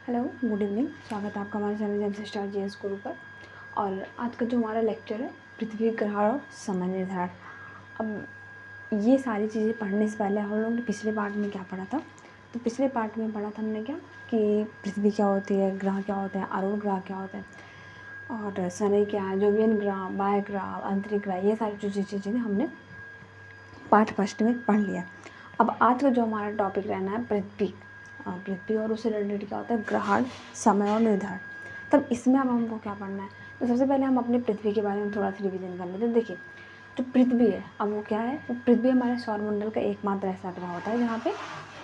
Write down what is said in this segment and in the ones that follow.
Hello, good evening. स्वागत है आपका हमारे चैनल जेम्स स्टार जीएस गुरु पर। और आज का जो हमारा लेक्चर है पृथ्वी ग्रहण और समय निर्धारण। अब ये सारी चीज़ें पढ़ने से पहले हम लोगों ने पिछले पार्ट में क्या पढ़ा था। तो पिछले पार्ट में पढ़ा था हमने क्या कि पृथ्वी क्या होती है, ग्रह क्या होते हैं, अरुण ग्रह क्या होते हैं और शनि क्या है, जोवियन ग्रह, बाह्य ग्रह, आंतरिक ग्रह, ये सारी जो चीज़ें हमने पार्ट फर्स्ट में पढ़ लिया। अब आज का जो हमारा टॉपिक रहना है पृथ्वी और उससे रिलेटेड क्या होता है ग्रहण, समय और निर्धारण। तब इसमें अब हमको क्या पढ़ना है, तो सबसे पहले हम अपने पृथ्वी के बारे में थोड़ा सा रिविजन कर लेते हैं। देखिए, जो पृथ्वी है अब वो क्या है, वो पृथ्वी हमारे सौरमंडल का एकमात्र ऐसा ग्रह होता है जहाँ पे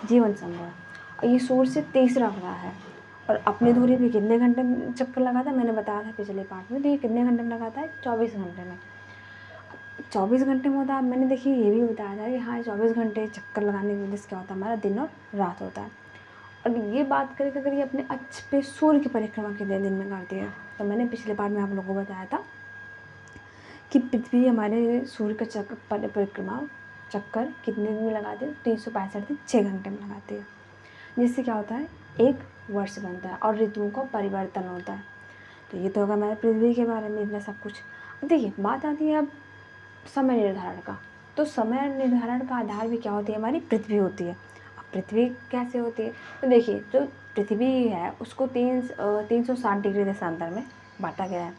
जीवन संभव है। और ये सूर्य से तीसरा ग्रह है और अपनी दूरी पे कितने घंटे में चक्कर लगाता है, मैंने बताया था पिछले पार्ट में। तो ये कितने घंटे में लगाता है, 24 घंटे में। 24 घंटे में होता है। मैंने देखिए ये भी बताया था कि हाँ 24 घंटे चक्कर लगाने की वजह से क्या होता है, हमारा दिन और रात होता है। और ये बात करें कि अगर ये अपने अक्ष पे सूर्य की परिक्रमा कितने दिन में करती है, तो मैंने पिछले बार में आप लोगों को बताया था कि पृथ्वी हमारे सूर्य का परिक्रमा चक्कर कितने दिन में लगाती है, 365 दिन 6 घंटे में लगाती है। जिससे क्या होता है, एक वर्ष बनता है और ऋतुओं का परिवर्तन होता है। तो ये तो होगा हमारे पृथ्वी के बारे में इतना सब कुछ। देखिए बात आती है अब समय निर्धारण का। तो समय निर्धारण का आधार भी क्या होती है, हमारी पृथ्वी होती है। अब पृथ्वी कैसे होती है, तो देखिए जो पृथ्वी है उसको 360 डिग्री देशांतर में बांटा गया है।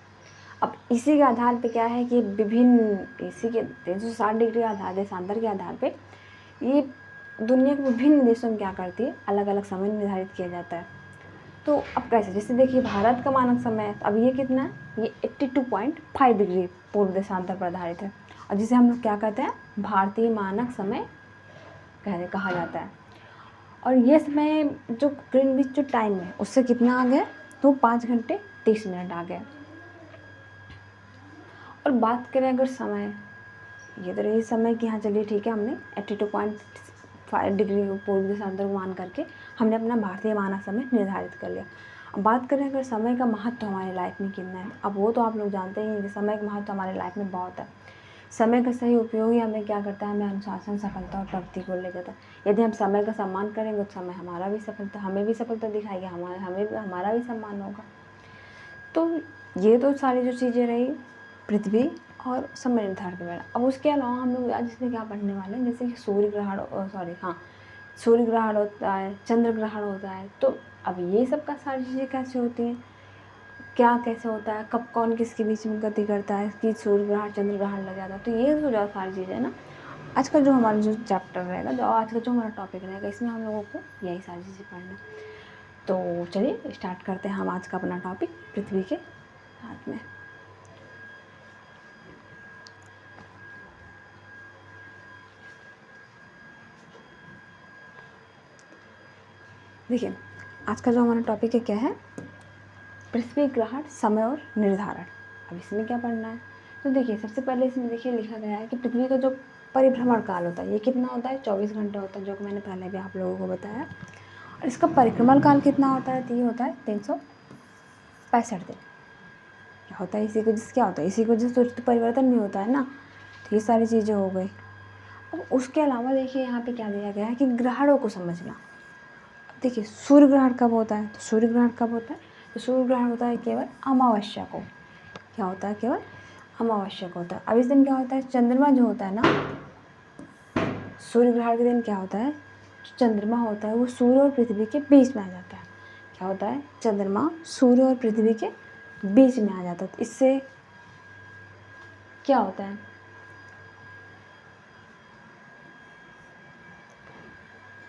अब इसी के आधार पे क्या है कि विभिन्न इसी के 360 डिग्री आधार देशांतर के आधार पे ये दुनिया के विभिन्न देशों में क्या करती है, अलग अलग समय निर्धारित किया जाता है। तो अब कैसे, जैसे देखिए भारत का मानक समय है, अब ये कितना है, ये 82.5 डिग्री पूर्व देशांतर पर आधारित है और जिसे हम लोग क्या कहते हैं, भारतीय मानक समय कहा जाता है। और ये समय जो ग्रीनविच जो टाइम है उससे कितना आ गया, तो 5 घंटे 30 मिनट आ गया। और बात करें अगर समय, ये तो रही समय कि हाँ चलिए ठीक है, हमने 82.5 डिग्री पूर्व देशांतर को मान करके हमने अपना भारतीय मानक समय निर्धारित कर लिया। अब बात करें अगर समय का महत्व हमारी लाइफ में कितना है, अब वो तो आप लोग जानते ही हैं कि समय का महत्व हमारी लाइफ में बहुत है। समय का सही उपयोग ही हमें क्या करता है, हमें अनुशासन, सफलता और प्रगति को ले जाता है। यदि हम समय का सम्मान करेंगे तो समय हमारा भी सफलता, हमें भी सफलता दिखाएगी, हमारा भी सम्मान होगा। तो ये तो सारी जो चीज़ें रही पृथ्वी और समय निर्धारण के बारे में। अब उसके अलावा हम लोग आज इसमें क्या पढ़ने वाले हैं, जैसे कि सूर्य ग्रहण होता है, चंद्र ग्रहण होता है। तो अब ये सब का सारी चीज़ें कैसे होती हैं, क्या कैसे होता है, कब कौन किसके बीच में गति करता है, कि सूर्य ग्रहण चंद्र ग्रहण लग जाता है। तो ये जो ज़्यादा सारी चीज़ें है ना, आज का जो हमारा जो चैप्टर रहेगा, जो आज का जो हमारा टॉपिक रहेगा, इसमें हम लोगों को यही सारी चीज़ें पढ़ना है। तो चलिए स्टार्ट करते हैं हम आज का अपना टॉपिक पृथ्वी के साथ में। देखिए आज का जो हमारा टॉपिक है क्या है, पृथ्वी ग्रहण, समय और निर्धारण। अब इसमें क्या पढ़ना है, तो देखिए सबसे पहले इसमें देखिए लिखा गया है कि पृथ्वी का जो परिभ्रमण काल होता है ये कितना होता है, 24 घंटे होता है, जो कि मैंने पहले भी आप लोगों को बताया। और इसका परिक्रमण काल कितना होता है, तो ये होता है 365 दिन। क्या होता है, इसी को जिस क्या होता है, इसी को जिस ऋतु परिवर्तन भी होता है ना। तो ये सारी चीज़ें हो गई। अब उसके अलावा देखिए यहाँ पे क्या दिया गया है कि ग्रहणों को समझना। देखिए सूर्य ग्रहण कब होता है, तो सूर्य ग्रहण कब होता है, तो सूर्य ग्रहण होता है केवल अमावस्या को। क्या होता है, केवल अमावस्या को होता है। अब इस दिन क्या होता है, चंद्रमा जो होता है ना, सूर्य ग्रहण के दिन क्या होता है, चंद्रमा होता है वो सूर्य और पृथ्वी के बीच में आ जाता है। क्या होता है, चंद्रमा सूर्य और पृथ्वी के बीच में आ जाता है। तो इससे क्या होता है,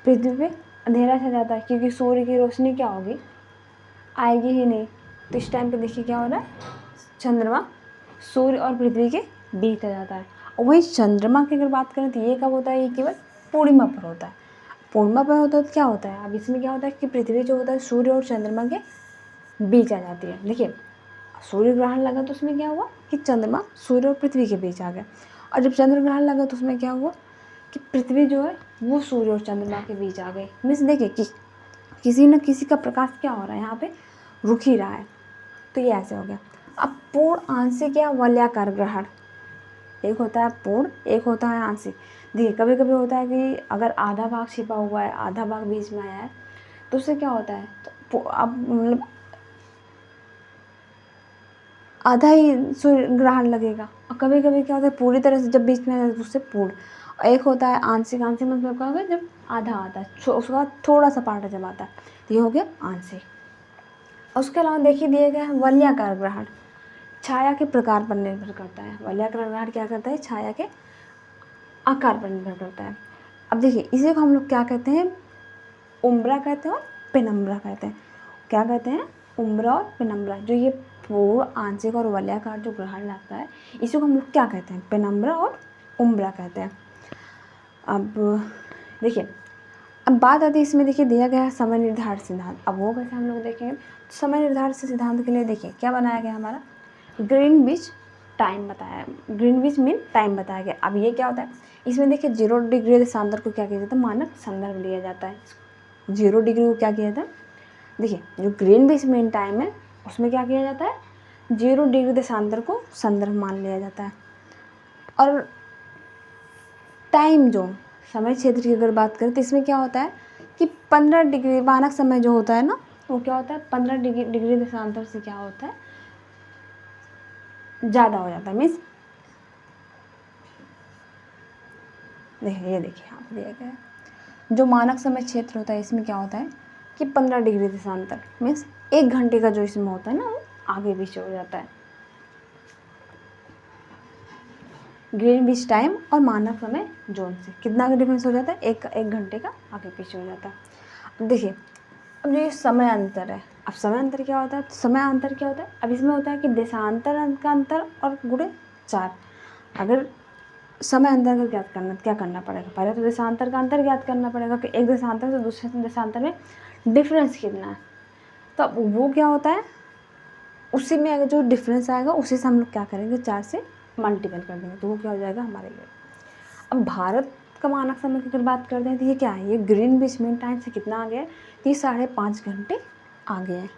पृथ्वी पे अंधेरा छा जाता है, क्योंकि सूर्य की रोशनी क्या होगी, आएगी ही नहीं। तो इस टाइम पे देखिए क्या हो रहा है, चंद्रमा सूर्य और पृथ्वी के बीच आ जाता है। और वही चंद्रमा की अगर बात करें तो ये कब होता है, ये केवल पूर्णिमा पर होता है। पूर्णिमा पर होता है तो क्या होता है, अब इसमें क्या होता है कि पृथ्वी जो होता है सूर्य और चंद्रमा के बीच आ जाती है। देखिए सूर्य ग्रहण लगा तो उसमें क्या हुआ कि चंद्रमा सूर्य और पृथ्वी के बीच आ गया। और जब चंद्र ग्रहण लगा तो उसमें क्या हुआ कि पृथ्वी जो है वो सूर्य और चंद्रमा के बीच आ गई। मीन्स देखिए कि किसी न किसी का प्रकाश क्या हो रहा है, यहाँ पे रुक ही रहा है। तो ये ऐसे हो गया। अब पूर्ण, आंशिक या वलयाकार ग्रहण, एक होता है पूर्ण, एक होता है आंशिक। देखिए कभी कभी होता है कि अगर आधा भाग छिपा हुआ है, आधा भाग बीच में आया है, तो उससे क्या होता है, तो अब मतलब आधा ही सूर्य ग्रहण लगेगा, और कभी कभी क्या होता है पूरी तरह से जब बीच में उससे पूर्ण, एक होता है आंशिक। आंशिक मतलब क्या होगा, जब आधा आता है, उसके बाद थोड़ा सा पार्ट जब आता है, तो ये हो गया आंशिक। उसके अलावा देखिए दिए गए हैं वलयाकार ग्रहण, छाया के प्रकार पर निर्भर करता है। वलयाकार ग्रहण क्या करता है, छाया के आकार पर निर्भर करता है। अब देखिए इसी को हम लोग क्या कहते हैं, उम्ब्रा कहते हैं और पेनम्ब्रा कहते हैं। क्या कहते हैं, उम्ब्रा और पेनम्ब्रा। जो ये पूर्ण, आंशिक और वलयाकार जो ग्रहण लगता है, इसी को हम लोग क्या कहते हैं, पेनम्ब्रा और उम्ब्रा कहते हैं। अब देखिए, अब बात आती है इसमें, देखिए दिया गया है समय निर्धारण सिद्धांत। अब वो कैसे हम लोग देखेंगे, समय निर्धारण सिद्धांत के लिए देखिए क्या बनाया गया हमारा, ग्रीनविच टाइम बताया, ग्रीनविच मीन टाइम बताया गया। अब ये क्या होता है, इसमें देखिए 0 डिग्री देशांतर को क्या किया जाता है, मानक संदर्भ लिया जाता है। 0 डिग्री को क्या किया जाता है, देखिए जो ग्रीनविच मीन टाइम है उसमें क्या किया जाता है, 0 डिग्री देशांतर को संदर्भ मान लिया जाता है। और टाइम जोन, समय क्षेत्र की अगर बात करें तो इसमें क्या होता है कि 15 डिग्री मानक समय जो होता है ना, वो क्या होता है 15 डिग्री देशांतर से क्या होता है, ज़्यादा हो जाता है। मीन्स देखिए, ये देखिए यहाँ पे दिया गया है, जो मानक समय क्षेत्र होता है इसमें क्या होता है कि 15 डिग्री देशांतर, मीन्स 1 घंटे का जो इसमें होता है ना, वो आगे पीछे हो जाता है। ग्रीनविच टाइम और मानक समय जोन से कितना का डिफरेंस हो जाता है, एक घंटे का आगे पीछे हो जाता है। अब देखिए, अब ये समय अंतर है। अब समय अंतर क्या होता है, तो समय अंतर क्या होता है, अब इसमें होता है कि देशांतर का अंतर और गुणे 4। अगर समय अंतर का ज्ञात करना, क्या करना पड़ेगा, पहले तो देशांतर का अंतर ज्ञात करना पड़ेगा कि एक देशांतर से दूसरे देशांतर में डिफरेंस कितना है। तो अब वो क्या होता है, उसी में अगर जो डिफरेंस आएगा उसी से हम लोग क्या करेंगे, 4 से मल्टीपल कर देंगे, तो वो क्या हो जाएगा हमारे लिए। अब भारत का मानक समय की अगर बात करते हैं तो ये क्या है, ये ग्रीनविच मीन टाइम से कितना आ गया है, तो ये 5.5 घंटे आगे है।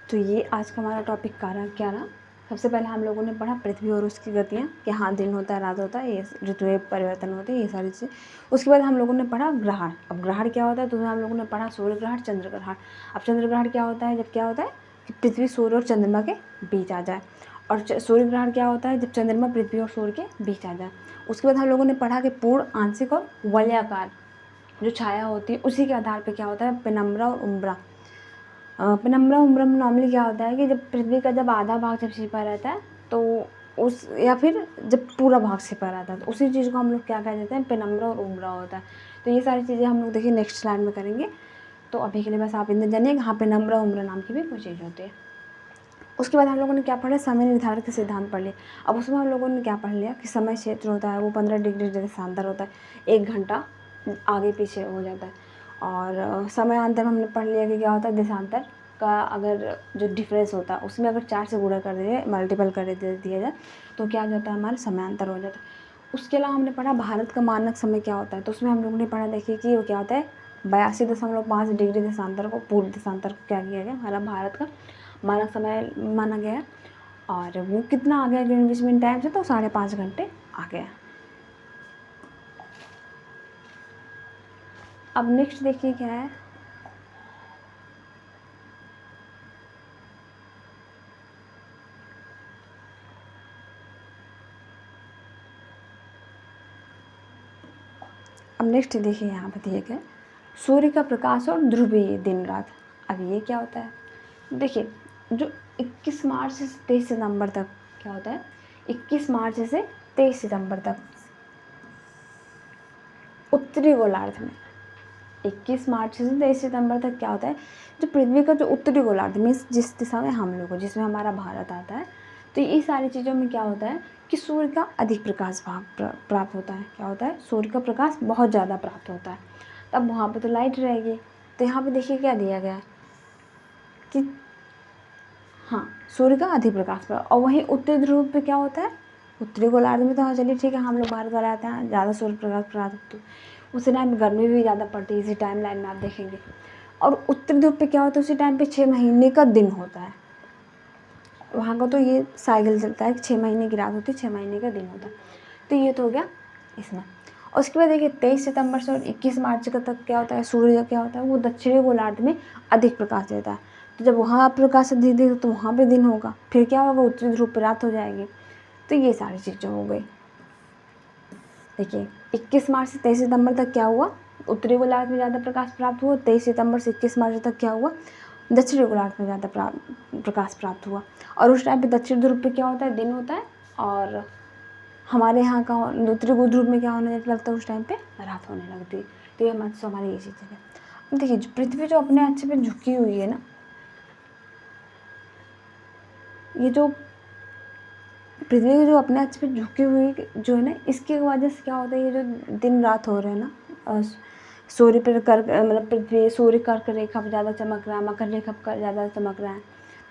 तो ये आज का हमारा टॉपिक क्या रहा। सबसे पहले हम लोगों ने पढ़ा पृथ्वी और उसकी गतियाँ, कि हाँ दिन होता है रात होता है, ये ऋतु परिवर्तन होते हैं, ये सारी चीज़ें। उसके बाद हम लोगों ने पढ़ा ग्रहण। अब ग्रहण क्या होता है, तो हम लोगों ने पढ़ा सूर्य ग्रहण, चंद्र ग्रहण। अब चंद्र ग्रहण क्या होता है, जब क्या होता है कि पृथ्वी सूर्य और चंद्रमा के बीच आ जाए। और सूर्य ग्रहण क्या होता है, जब चंद्रमा पृथ्वी और सूर्य के बीच आ जाए। उसके बाद हम लोगों ने पढ़ा कि पूर्ण, आंशिक और वलयाकार जो छाया होती है, उसी के आधार पर क्या होता है, पेनम्ब्रा और उम्ब्रा। पेनम्ब्रा उम्ब्रा में नॉर्मली क्या होता है कि जब पृथ्वी का जब आधा भाग जब छिपा रहता है, तो उस, या फिर जब पूरा भाग छिपा रहता है, तो उसी चीज़ को हम लोग क्या कह देते हैं, पेनम्ब्रा और उम्ब्रा होता है। तो ये सारी चीज़ें हम लोग देखिए नेक्स्ट स्लाइड में करेंगे। तो अभी के लिए बस आप इतना जानिए कि हाँ पेनम्ब्रा उम्ब्रा नाम की भी कोई चीज़ होती है। उसके बाद हम लोगों ने क्या पढ़ा, समय निर्धारण के सिद्धांत पढ़ लिए। अब उसमें हम लोगों ने क्या पढ़ लिया कि समय क्षेत्र होता है वो 15 डिग्री देशांतर होता है, 1 घंटा आगे पीछे हो जाता है। और समयांतर हमने पढ़ लिया कि क्या होता है, देशांतर का अगर जो डिफरेंस होता है उसमें अगर 4 से गुणा कर दिए, मल्टीपल कर दिया जाए, तो क्या हो जाता है, हमारा समयांतर हो जाता है। उसके अलावा हमने पढ़ा भारत का मानक समय क्या होता है, तो उसमें हम लोगों ने पढ़ा देखिए कि वो क्या होता है, 82.5 डिग्री देशांतर को, पूर्व देशांतर को क्या किया गया, हमारा भारत का मानक समय माना गया है। और वो कितना आ गया ग्रीनविच मीन टाइम से, तो 5.5 घंटे आ गया। अब नेक्स्ट देखिए क्या है, अब नेक्स्ट देखिए यहाँ पे दिए गए सूर्य का प्रकाश और ध्रुवीय दिन रात। अब ये क्या होता है, देखिए जो 21 मार्च से 23 सितंबर तक क्या होता है, 21 मार्च से 23 सितंबर तक उत्तरी गोलार्ध में, 21 मार्च से 23 सितंबर तक क्या होता है, जो पृथ्वी का जो उत्तरी गोलार्ध मीन्स जिस दिशा में हम लोग, जिसमें हमारा भारत आता है, तो ये सारी चीज़ों में क्या होता है कि सूर्य का अधिक प्रकाश प्राप्त होता है। क्या होता है, सूर्य का प्रकाश बहुत ज़्यादा प्राप्त होता है, तब वहाँ पे तो लाइट रहेगी। तो यहाँ पे देखिए क्या दिया गया है कि हाँ सूर्य का अधिक प्रकाश प्राप्त, और वहीं उत्तरी ध्रुव पे क्या होता है, उत्तरी गोलार्ध में तो हाँ चलिए ठीक है, हम लोग भारत वाले आते हैं, ज़्यादा सूर्य प्रकाश प्राप्त, उसी टाइम गर्मी भी ज़्यादा पड़ती है, इसी टाइम लाइन में आप देखेंगे। और उत्तरी ध्रुव पे क्या होता है, उसी टाइम पे 6 महीने का दिन होता है। वहाँ का तो ये साइकिल चलता है कि 6 महीने की रात होती है, 6 महीने का दिन होता है। तो ये तो हो गया इसमें। और उसके बाद देखिए 23 सितंबर से और 21 मार्च का तक क्या होता है, सूर्य का क्या होता है, वो दक्षिणी गोलार्ध में अधिक प्रकाश देता है। तो जब वहाँ प्रकाश अधिक देगा तो वहाँ पे दिन होगा, फिर क्या होगा, उत्तरी ध्रुव पर रात हो जाएगी। तो ये सारी चीज़ें हो गई। देखिए 21 मार्च से 23 सितंबर तक क्या हुआ, उत्तरी गोलार्ध में ज़्यादा प्रकाश प्राप्त हुआ। 23 सितंबर से 21 मार्च तक क्या हुआ, दक्षिणी गोलार्ध में ज़्यादा प्रकाश प्राप्त हुआ। और उस टाइम पे दक्षिण ध्रुव पे क्या होता है, दिन होता है, और हमारे यहाँ का उत्तरी ध्रुव में क्या होने लगता है, उस टाइम पे रात होने लगती है। तो ये हमारी ये चीज़ें हैं। अब देखिए पृथ्वी जो अपने अच्छे पे झुकी हुई है ना, ये जो पृथ्वी की जो अपने अच्छे पे झुकी हुई जो है ना, इसकी वजह से क्या होता है, ये जो दिन रात हो रहे हैं ना, सूर्य पर मतलब पृथ्वी सूर्य कर्क रेखा पर ज़्यादा चमक रहा है, मकर रेखा पर ज़्यादा चमक रहा है।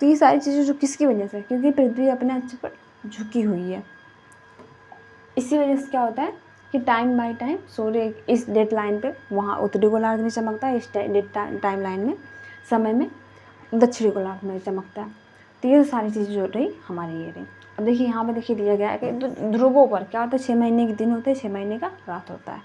तो ये सारी चीज़ें जो किसकी वजह से, क्योंकि पृथ्वी अपने अच्छे पर झुकी हुई है। इसी वजह से क्या होता है कि टाइम बाय टाइम सूर्य इस डेट लाइन पे वहाँ उत्तरी गोलार्ध में चमकता है, इस टाइम लाइन में समय में दक्षिणी गोलार्ध में चमकता है। तो ये सारी चीज़ें जो रही हमारी ये रही। अब देखिए यहाँ पे देखिए दिया गया है कि ध्रुवों पर क्या होता है, 6 महीने के दिन होते हैं, 6 महीने का रात होता है।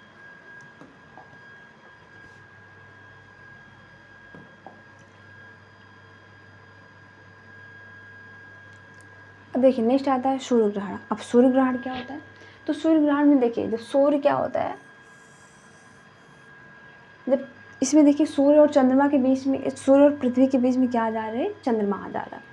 अब देखिए नेक्स्ट आता है सूर्य ग्रहण। अब सूर्य ग्रहण क्या होता है, तो सूर्य ग्रहण में देखिए जब सूर्य क्या होता है, जब इसमें देखिए सूर्य और चंद्रमा के बीच में, सूर्य और पृथ्वी के बीच में क्या आ जा रहा है, चंद्रमा आ जा रहा है।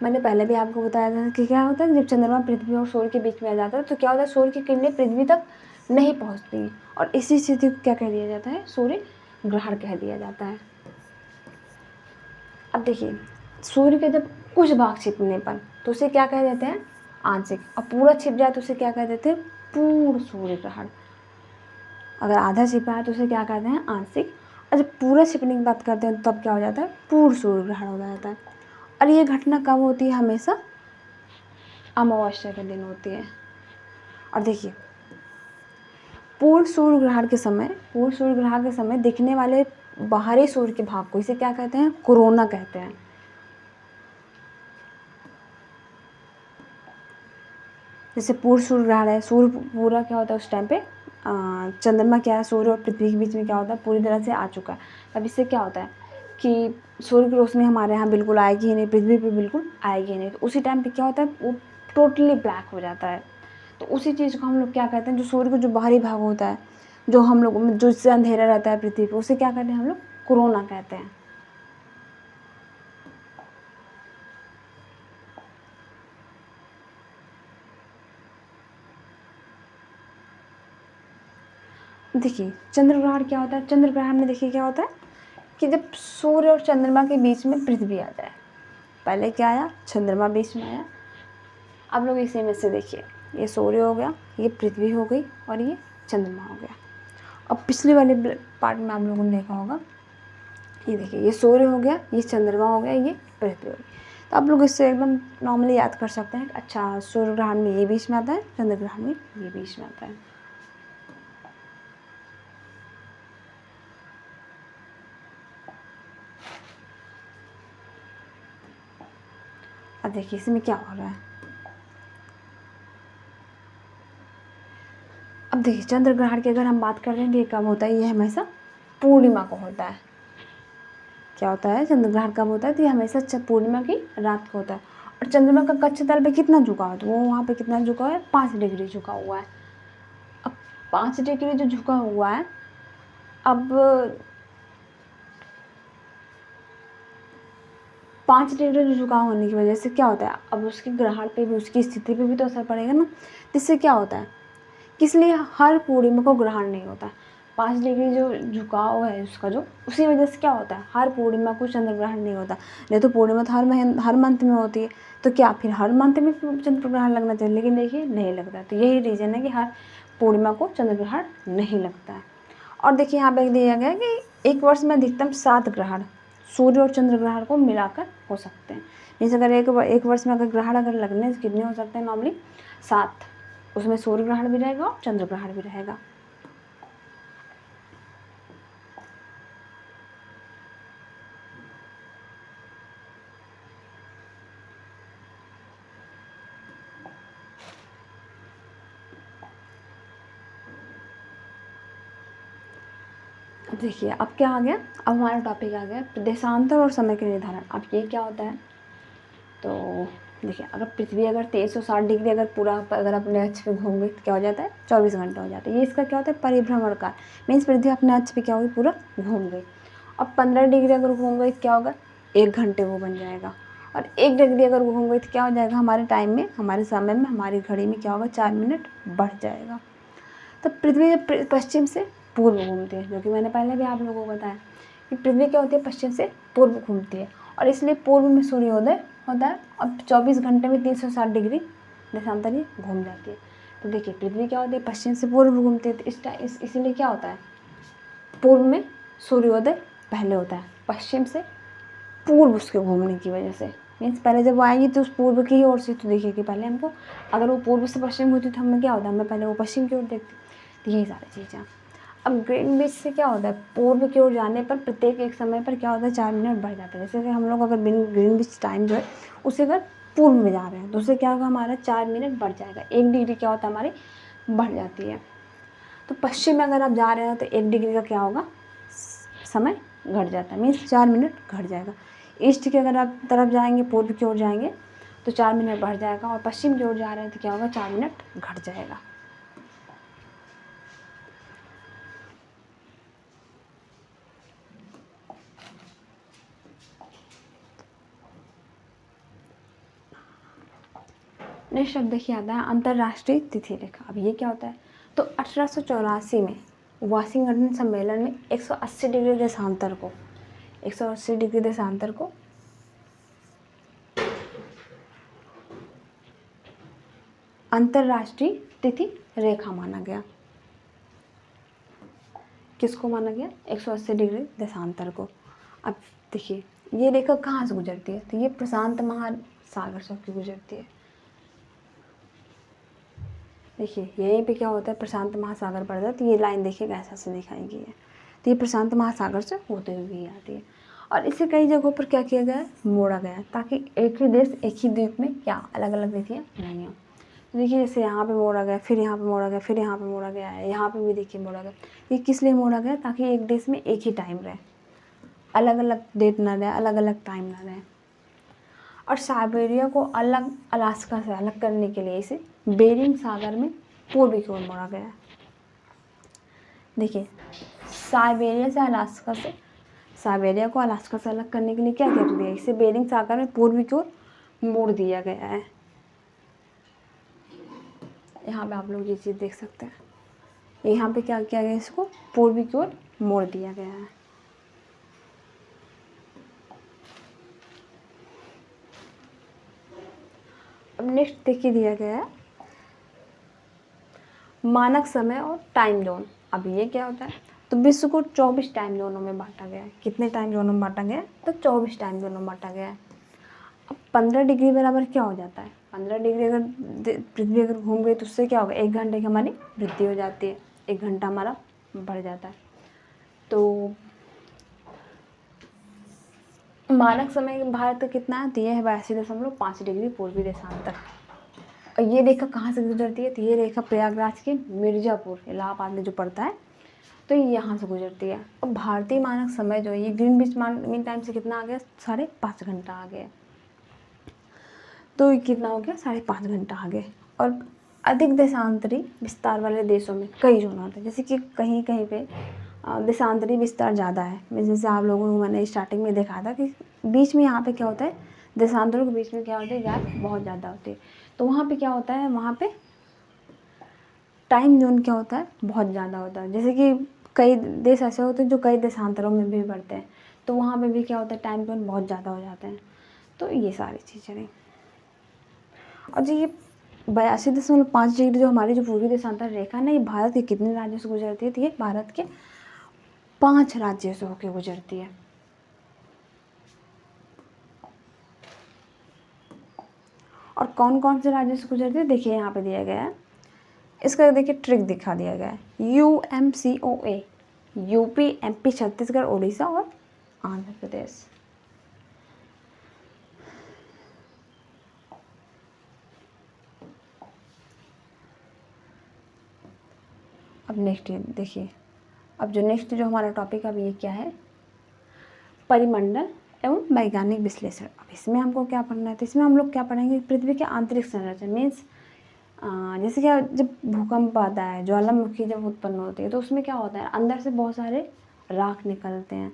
मैंने पहले भी आपको बताया था कि क्या होता है जब चंद्रमा पृथ्वी और सूर्य के बीच में आ जाता है तो क्या होता है, सूर्य की किरणें पृथ्वी तक नहीं पहुंचती, और इसी स्थिति को क्या कह दिया जाता है, सूर्य ग्रहण कह दिया जाता है। अब देखिए सूर्य के जब कुछ भाग छिपने पर तो उसे क्या कह देते हैं, आंशिक। और पूरा छिप जाए तो उसे क्या कह देते हैं, पूर्ण सूर्य ग्रहण। अगर आधा छिपा है तो उसे क्या कहते हैं, आंशिक। और जब पूरा छिपने की बात करते हैं तब क्या हो जाता है, पूर्ण सूर्य ग्रहण हो जाता है। और ये घटना कब होती है, हमेशा अमावस्या के दिन होती है। और देखिए पूर्ण सूर्य ग्रहण के समय दिखने वाले बाहरी सूर्य के भाग को इसे क्या कहते हैं, कोरोना कहते हैं। जैसे पूर्ण सूर्य ग्रहण है, सूर्य पूरा क्या होता है उस टाइम पे, चंद्रमा क्या है, सूर्य और पृथ्वी के बीच में क्या होता है, पूरी तरह से आ चुका है। तब इससे क्या होता है कि सूर्य की रोशनी हमारे यहाँ बिल्कुल आएगी ही नहीं, पृथ्वी पे बिल्कुल आएगी नहीं। तो उसी टाइम पे क्या होता है, वो टोटली ब्लैक हो जाता है। तो उसी चीज़ को हम लोग क्या कहते हैं, जो सूर्य का जो बाहरी भाग होता है, जो हम लोग जो इससे अंधेरा रहता है पृथ्वी पे, उसे क्या कहते हैं हम लोग, कोरोना कहते हैं। देखिए चंद्र ग्रहण क्या होता है, चंद्र ग्रहण में देखिए क्या होता है कि जब सूर्य और चंद्रमा के बीच में पृथ्वी आ जाए। पहले क्या आया, चंद्रमा बीच में आया। आप लोग इसी में से देखिए, ये सूर्य हो गया, ये पृथ्वी हो गई, और ये चंद्रमा हो गया। अब पिछले वाले पार्ट में आप लोगों ने देखा होगा, ये देखिए ये सूर्य हो गया, ये चंद्रमा हो गया, ये पृथ्वी हो गई। तो आप लोग इससे एकदम नॉर्मली याद कर सकते हैं, अच्छा सूर्य ग्रहण में ये बीच में आता है, चंद्र ग्रहण में ये बीच में आता है। अब देखिए इसमें क्या हो रहा है। अब देखिए चंद्र ग्रहण की अगर हम बात कर रहे हैं, ये कब होता है, ये हमेशा पूर्णिमा को होता है। क्या होता है, चंद्र ग्रहण कब होता है, तो ये हमेशा पूर्णिमा की रात को होता है। और चंद्रमा का कक्ष तल पे कितना झुका हुआ है, तो वो वहाँ पे कितना झुका हुआ है, 5 डिग्री झुका हुआ है। अब 5 डिग्री जो झुका हुआ है, अब 5 डिग्री जो झुकाव होने की वजह से क्या होता है, अब उसके ग्रहण पे भी, उसकी स्थिति पे भी तो असर पड़ेगा ना। जिससे क्या होता है, किस लिए हर पूर्णिमा को ग्रहण नहीं होता। 5 डिग्री जो झुकाव है उसका, जो उसी वजह से क्या होता है, हर पूर्णिमा को चंद्र ग्रहण नहीं होता। नहीं तो पूर्णिमा तो हर मंथ में होती है, तो क्या फिर हर मंथ में चंद्र ग्रहण लगना चाहिए, लेकिन देखिए नहीं लगता। तो यही रीज़न है कि हर पूर्णिमा को चंद्र ग्रहण नहीं लगता है। और देखिए यहाँ पे दिया गया है कि एक वर्ष में अधिकतम 7 ग्रहण सूर्य और चंद्र ग्रहण को मिलाकर हो सकते हैं। मीन्स अगर एक वर्ष में अगर ग्रहण अगर लगने से कितने हो सकते हैं, नॉर्मली 7। उसमें सूर्य ग्रहण भी रहेगा और चंद्र ग्रहण भी रहेगा। देखिए अब क्या आ गया, अब हमारा टॉपिक आ गया देशांतर और समय के निर्धारण। अब ये क्या होता है, तो देखिए अगर पृथ्वी अगर 2360 डिग्री अगर पूरा अगर अपने अक्ष पे घूम गई तो क्या हो जाता है, 24 घंटा हो जाता है। ये इसका क्या होता है, परिभ्रमण का, मीन्स पृथ्वी अपने अक्ष पे क्या होगी, पूरा घूम गई। अब 15 डिग्री अगर घूम गई तो क्या होगा, 1 घंटे वो बन जाएगा। और 1 डिग्री अगर घूम गई तो क्या हो जाएगा, हमारे टाइम में, हमारे समय में, हमारी घड़ी में क्या होगा, 4 मिनट बढ़ जाएगा। तो पृथ्वी जब पश्चिम से पूर्व घूमती है, जो कि मैंने पहले भी आप लोगों को बताया कि पृथ्वी क्या होती है, पश्चिम से पूर्व घूमती है, और इसलिए पूर्व में सूर्योदय होता है। अब 24 घंटे में 360 डिग्री देशांतर ये घूम जाती है। तो देखिए पृथ्वी क्या होती है, पश्चिम से पूर्व घूमती है, तो इसीलिए क्या होता है, पूर्व में सूर्योदय पहले होता है, पश्चिम से पूर्व उसके घूमने की वजह से। मीन्स पहले जब वो आएगी तो उस पूर्व की ओर से, तो देखिए कि पहले हमको, अगर वो पूर्व से पश्चिम होती तो हमें क्या होता है, हमें पहले वो पश्चिम की ओर देखते। तो यही सारी चीज़ें। अब ग्रीनविच से क्या होता है, पूर्व की ओर जाने पर प्रत्येक एक समय पर क्या होता है, 4 मिनट बढ़ जाता है। जैसे कि हम लोग अगर ग्रीनविच टाइम जो है उसे अगर पूर्व में जा रहे हैं तो उससे क्या होगा, हमारा 4 मिनट बढ़ जाएगा, 1 डिग्री क्या होता है हमारी बढ़ जाती है। तो पश्चिम में अगर आप जा रहे हैं तो 1 डिग्री का क्या होगा, समय घट जाता है, मीन्स 4 मिनट घट जाएगा। ईस्ट की अगर आप तरफ जाएंगे, पूर्व की ओर जाएंगे तो 4 मिनट बढ़ जाएगा, और पश्चिम की ओर जा रहे हैं तो क्या होगा, 4 मिनट घट जाएगा। नेक्स्ट शब्द देखिए आता है अंतर्राष्ट्रीय तिथि रेखा। अब ये क्या होता है, तो 1884 में वाशिंगटन सम्मेलन में 180 डिग्री देशांतर को 180 डिग्री देशांतर को अंतर्राष्ट्रीय तिथि रेखा माना गया। किसको माना गया, 180 डिग्री देशांतर को। अब देखिए ये रेखा कहाँ से गुजरती है, तो ये प्रशांत महासागर से होकर गुजरती है। देखिए यहीं पे क्या होता है, प्रशांत महासागर पड़ता है, तो ये लाइन देखिए कैसा से दिखाई गई है, तो ये प्रशांत महासागर से होते हुए आती है। और इसे कई जगहों पर क्या किया गया है, मोड़ा गया है, ताकि एक ही देश एक ही द्वीप में क्या अलग अलग तिथियाँ नहीं हो। तो देखिए जैसे यहाँ पे मोड़ा गया, फिर यहाँ पे मोड़ा गया, फिर यहाँ पे मोड़ा गया है, यहाँ पे भी देखिए मोड़ा गया। ये किस लिए मोड़ा गया, ताकि एक देश में एक ही टाइम रहे, अलग अलग डेट ना रहे, अलग अलग टाइम ना रहे। और साइबेरिया को अलग अलास्का से अलग करने के लिए इसे बेरिंग सागर में पूर्वी की ओर मोड़ा गया है। देखिए साइबेरिया को अलास्का से अलग करने के लिए क्या कर दिया, इसे बेरिंग सागर में पूर्वी की ओर मोड़ दिया गया है। यहाँ पे आप लोग ये चीज़ देख सकते हैं, यहाँ पे क्या किया गया, इसको पूर्वी की ओर मोड़ दिया गया है। अब नेक्स्ट देखिए दिया गया है मानक समय और टाइम जोन। अब ये क्या होता है, तो विश्व को 24 टाइम जोनों में बांटा गया है। कितने टाइम जोनों में बांटा गया है, तो 24 टाइम जोनों में बांटा गया है। अब 15 डिग्री बराबर क्या हो जाता है, 15 डिग्री अगर पृथ्वी अगर घूम गई तो उससे क्या होगा, 1 घंटे की हमारी वृद्धि हो जाती है, 1 घंटा हमारा बढ़ जाता है। तो मानक समय भारत का कितना है, तो ये है 82.5 डिग्री पूर्वी देशांतर। और ये रेखा कहाँ से गुजरती है, तो ये रेखा प्रयागराज के मिर्ज़ापुर इलाहाबाद में जो पड़ता है, तो ये यहाँ से गुजरती है। और भारतीय मानक समय जो है ये ग्रीनविच मीन टाइम से कितना आ गया, 5.5 घंटा आ गया। तो ये कितना हो गया, 5.5 घंटा आ गए। और अधिक देशांतरी विस्तार वाले देशों में कई जोन होते हैं, जैसे कि कहीं कहीं पे देशांतरी विस्तार ज़्यादा है। जैसे आप लोगों को मैंने स्टार्टिंग में देखा था कि बीच में यहाँ पे क्या होता है, देशांतरों के बीच में क्या होता है, गैप बहुत ज़्यादा होती है। तो वहाँ पे क्या होता है, वहाँ पे टाइम जोन क्या होता है, बहुत ज़्यादा होता है। जैसे कि कई देश ऐसे होते हैं जो कई देशांतरों में भी बढ़ते हैं, तो वहाँ पे भी क्या होता है, टाइम जोन बहुत ज़्यादा हो जाते हैं। तो ये सारी चीज़ें नहीं। और जो ये 82.5 डिग्री जो हमारी जो पूर्वी देशांतर रेखा है ना, ये भारत के कितने राज्यों से गुजरती है, तो ये भारत के 5 राज्यों से होकर गुजरती है। और कौन कौन से राज्यों से गुजरती है, देखिए यहाँ पे दिया गया है, इसका देखिए ट्रिक दिखा दिया गया है। UMCOA UP, MP, Chhattisgarh, Orissa और आंध्र प्रदेश। अब नेक्स्ट देखिए अब जो नेक्स्ट जो हमारा टॉपिक अब ये क्या है, परिमंडल एवं वैज्ञानिक विश्लेषण। अब इसमें हमको क्या पढ़ना है, तो इसमें हम लोग क्या पढ़ेंगे, पृथ्वी के आंतरिक संरचना मीन्स जैसे क्या जब भूकंप आता है, ज्वालामुखी जब उत्पन्न होती है तो उसमें क्या होता है, अंदर से बहुत सारे राख निकलते हैं,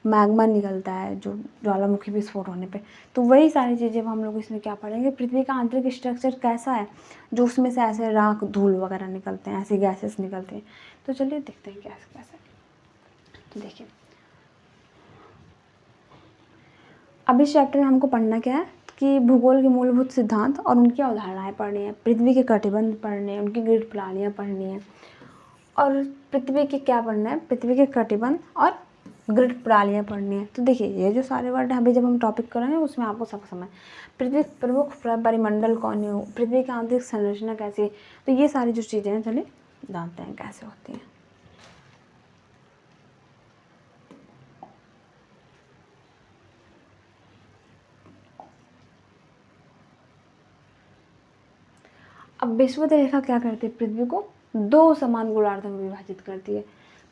मैग्मा निकलता है जो ज्वालामुखी विस्फोट होने पे। तो वही सारी चीज़ें हम लोग इसमें क्या पढ़ेंगे, पृथ्वी का आंतरिक स्ट्रक्चर कैसा है, जो उसमें से ऐसे राख धूल वगैरह निकलते हैं, ऐसे गैसेस निकलते हैं। तो चलिए देखते हैं कैसे कैसे। तो देखिए अब इस चैप्टर में हमको पढ़ना क्या है कि भूगोल के मूलभूत सिद्धांत और उनकी अवधारणाएं पढ़नी है, पृथ्वी के कटिबंध पढ़ने हैं, उनकी ग्रिड प्रणालियाँ पढ़नी है, और पृथ्वी के क्या पढ़ना है, पृथ्वी के कटिबंध और ग्रिड प्रणालियाँ पढ़नी है। तो देखिए ये जो सारे वर्ड अभी जब हम टॉपिक करेंगे उसमें आपको सब समझ, पृथ्वी प्रमुख परिमंडल कौन है, पृथ्वी की आंतरिक संरचना कैसी है, तो ये सारी जो चीज़ें हैं चलिए जानते हैं कैसे होती हैं। अब विषुवत रेखा क्या करती है, पृथ्वी को दो समान गोलार्धों में विभाजित करती है।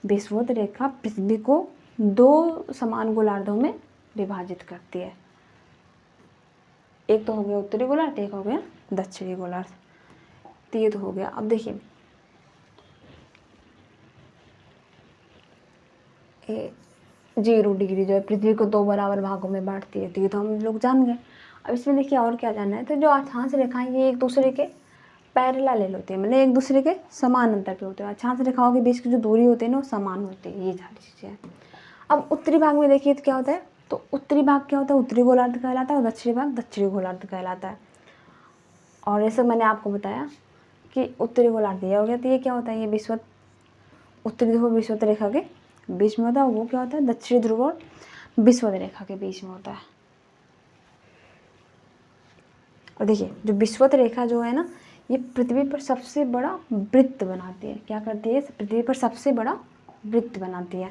विषुवत रेखा पृथ्वी को दो समान गोलार्धों में विभाजित करती है, एक तो हो गया उत्तरी गोलार्ध, एक हो गया दक्षिणी गोलार्ध। तो ये तो हो गया। अब देखिए 0 डिग्री जो है पृथ्वी को दो बराबर भागों में बांटती है, तो ये तो हम लोग जान गए। अब इसमें देखिए और क्या जानना है, तो जो अक्षांश रेखाएं ये एक दूसरे के पैरेलल होती है, मतलब एक दूसरे के समान अंतर पे होते हैं। अक्षांश रेखाओं के बीच की जो दूरी होती है ना वो समान होती है, ये सारी चीज़ें हैं। अब उत्तरी भाग में देखिए तो क्या होता है, तो उत्तरी भाग क्या होता है, उत्तरी गोलार्ध कहलाता है, और दक्षिणी भाग दक्षिणी गोलार्ध कहलाता है। और जैसे मैंने आपको बताया कि उत्तरी गोलार्ध ये हो गया, तो ये क्या होता है, ये विषुवत उत्तरी ध्रुव विषुवत रेखा के बीच में होता है, वो क्या होता है दक्षिणी ध्रुव और विषुवत रेखा के बीच में होता है। और देखिए जो विषुवत रेखा जो है ना, ये पृथ्वी पर सबसे बड़ा वृत्त बनाती है। क्या करती है, पृथ्वी पर सबसे बड़ा वृत्त बनाती है।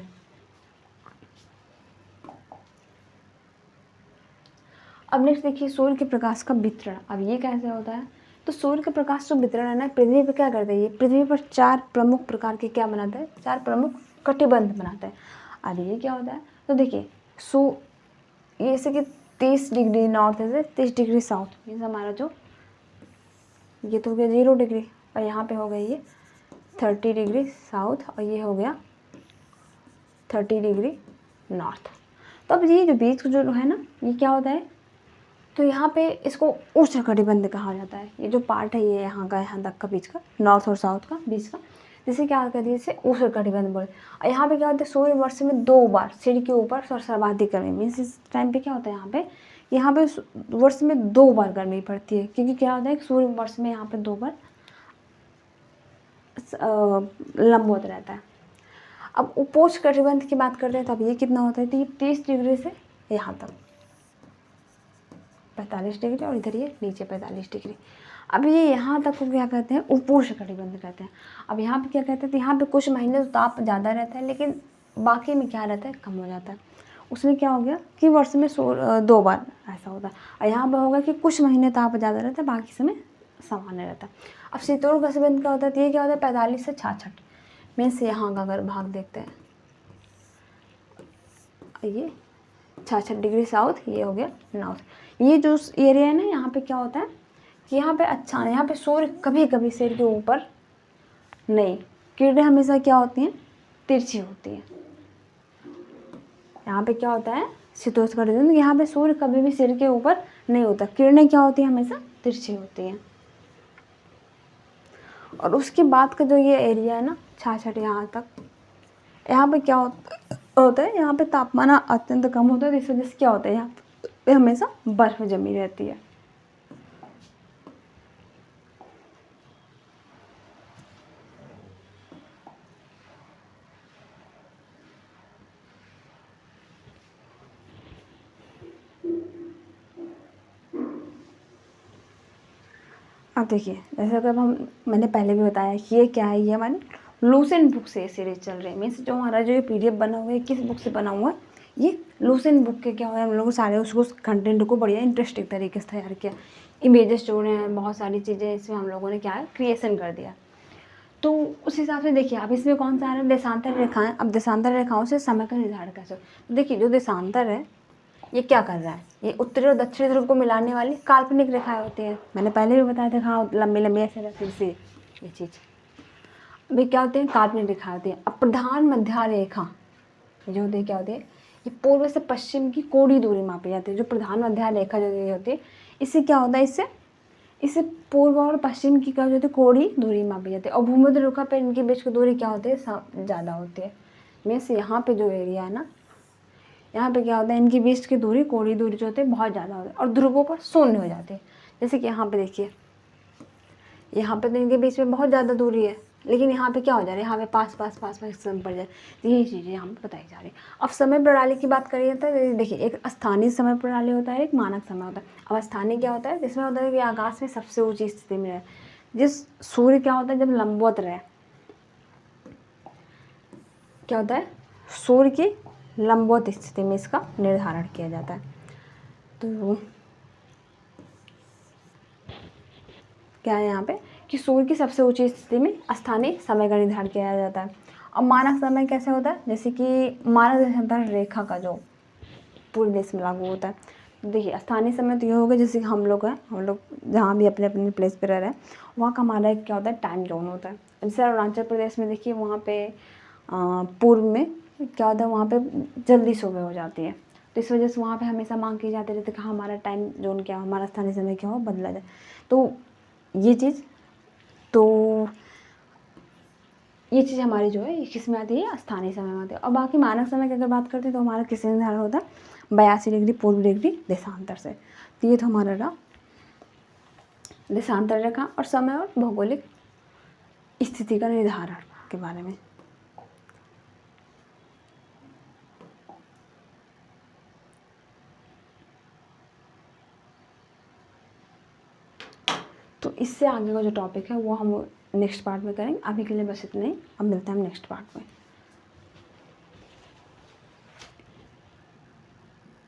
अब नेक्स्ट देखिए सूर्य के प्रकाश का वितरण। अब ये कैसे होता है, तो सूर्य का प्रकाश जो वितरण है ना पृथ्वी पर क्या करता है, ये पृथ्वी पर 4 प्रमुख प्रकार के क्या बनाता है, 4 प्रमुख कटिबंध बनाता है। अब ये क्या होता है, तो देखिए ये जैसे कि 30 डिग्री नॉर्थ से 30 डिग्री साउथ, ये हमारा जो ये तो हो गया 0 डिग्री, और यहाँ पे हो गया ये 30 डिग्री साउथ, और ये हो गया 30 डिग्री नॉर्थ। तो अब ये जो बीच जो है ना ये क्या होता है, तो यहाँ पे इसको उष्णकटिबंध कहा जाता है। ये जो पार्ट है ये यहाँ का, यहाँ तक का बीच का, नॉर्थ और साउथ का बीच का, जिसे क्या कहते हैं, इसे उष्णकटिबंध बोले। और यहाँ पे क्या होता है, सूर्य वर्ष में 2 बार सिर के ऊपर और सर्वाधिक गर्मी, मीन्स इस टाइम पे क्या होता है, यहाँ पे वर्ष में 2 बार गर्मी पड़ती है, क्योंकि क्या होता है सूर्य वर्ष में यहाँ पे 2 बार लंबवत रहता है। अब उपोष्णकटिबंध की बात करते हैं, तो अब ये कितना होता है, तो ये 30 डिग्री से यहाँ तक 45 डिग्री, और इधर ये नीचे 45 डिग्री। अब ये यहाँ तक को क्या कहते हैं, उपोष्णकटिबंध कहते हैं। अब यहाँ पे क्या कहते हैं, तो यहाँ पे कुछ महीने तो ताप ज़्यादा रहता है, लेकिन बाकी में क्या रहता है, कम हो जाता है। उसमें क्या हो गया कि वर्ष में 2 बार ऐसा होता है। और यहाँ पर होगा कि कुछ महीने ताप ज़्यादा रहता है, बाकी समय सामान्य रहता है। अब शीतोष्ण कटिबंध क्या होता है, तो ये क्या होता है 45 से 66 में से यहाँ का अगर भाग देखते हैं, ये 66 डिग्री साउथ, ये हो गया नॉर्थ। ये जो एरिया है ना यहाँ पे क्या होता है कि यहाँ पे अच्छा, यहाँ पे सूर्य कभी कभी सिर के ऊपर नहीं, किरणें हमेशा क्या होती हैं, तिरछी होती हैं। यहाँ पे क्या होता है शीतोष्ण कटिबंध, यहाँ पे सूर्य कभी भी सिर के ऊपर नहीं होता, किरणें क्या होती हैं, हमेशा तिरछी होती हैं। और उसके बाद का जो ये एरिया है ना 66 यहाँ तक, यहाँ पे क्या होता है, यहाँ पे तापमान अत्यंत कम होता है, तो इस वजह से क्या होता है यहाँ पे हमेशा बर्फ जमी रहती है। अब देखिए जैसे अगर मैंने पहले भी बताया कि ये क्या है, ये हमारी लूसेंट बुक से सीरीज चल रही है, मीन्स जो हमारा जो ये PDF बना हुआ है किस बुक से बना हुआ है, ये लूसेंट बुक के क्या हुआ है, हम लोग सारे उसको कंटेंट को बढ़िया इंटरेस्टिंग तरीके से तैयार किया, इमेजेस जोड़े हैं, बहुत सारी चीज़ें इसमें हम लोगों ने क्या है क्रिएशन कर दिया। तो उस हिसाब से देखिए अब इसमें कौन सा आ रहा है, देशांतर रेखाएं। अब देशांतर रेखाओं से समय का निर्धारण कैसे हो, तो देखिए जो देशांतर है ये क्या कर रहा है, ये उत्तरी और दक्षिणी ध्रुव को मिलाने वाली काल्पनिक रेखाएं होती हैं। मैंने पहले भी बताया था, हाँ लंबी लंबी ऐसे फिर से ये चीज़। अभी क्या होते हैं, काल्पनिक रेखा होती है। अब प्रधान मध्य रेखा जो होती है क्या होती है, ये पूर्व से पश्चिम की कोणीय दूरी मापी जाती है। जो प्रधान मध्य रेखा जो ये होती है, इससे क्या होता है, इससे पूर्व और पश्चिम की क्या होती है, कोणीय दूरी मापी जाती है। और भूमध्य रेखा पे इनके बीच की दूरी क्या होती है, ज़्यादा होती है। मीन्स यहाँ पे जो एरिया है ना, यहाँ पे क्या होता है, इनके बीच की दूरी, कोणीय दूरी जो होती है बहुत ज़्यादा होती है और ध्रुवों पर शून्य हो जाती है। जैसे कि यहाँ पे देखिए, यहाँ पे तो इनके बीच में बहुत ज़्यादा दूरी है, लेकिन यहाँ पे क्या हो जा रहा है, यहाँ पे पास पास पास पास समय पड़ जाए। तो यही चीज़ें यहाँ पे बताई जा रही है। अब समय प्रणाली की बात करिए तो देखिए एक स्थानीय समय प्रणाली होता है, एक मानक समय होता है। अब स्थानीय क्या होता है, जिसमें होता है कि आकाश में सबसे ऊँची स्थिति में है, जिस सूर्य क्या होता है जब लंबवत रहे, क्या होता है, सूर्य की लंबवत स्थिति में इसका निर्धारण किया जाता है। तो क्या है यहाँ पे कि सूर्य की सबसे ऊंची स्थिति में स्थानीय समय का निर्धारण किया जाता है। अब मानक समय कैसे होता है, जैसे कि मानक देशांतर रेखा का जो पूरे देश में लागू होता है। देखिए स्थानीय समय तो ये होगा, जैसे कि हम लोग हैं, हम लोग जहाँ भी अपने अपने प्लेस पे रह रहे हैं, वहाँ का हमारा एक क्या होता है, टाइम जोन होता है। जैसे अरुणाचल प्रदेश में देखिए, वहाँ पे पूर्व में क्या होता है, वहाँ पे जल्दी सुबह हो जाती है। तो इस वजह से वहाँ पे हमेशा मांग की जाती रहती है कि हाँ हमारा टाइम जोन क्या हो, हमारा स्थानीय समय क्या हो, बदला जाए। तो ये चीज़ हमारी जो है ये किस में आती है, स्थानीय समय में आती है। और बाकी मानक समय की अगर बात करते हैं तो हमारा किस निर्धारण होता है, 82 डिग्री पूर्व डिग्री देशांतर से। तो ये तो हमारा रहा देशांतर रेखा और समय और भौगोलिक स्थिति का निर्धारण के बारे में। तो इससे आगे का जो टॉपिक है वो हम नेक्स्ट पार्ट में करेंगे। अभी के लिए बस इतना ही, अब मिलते हैं हम नेक्स्ट पार्ट में।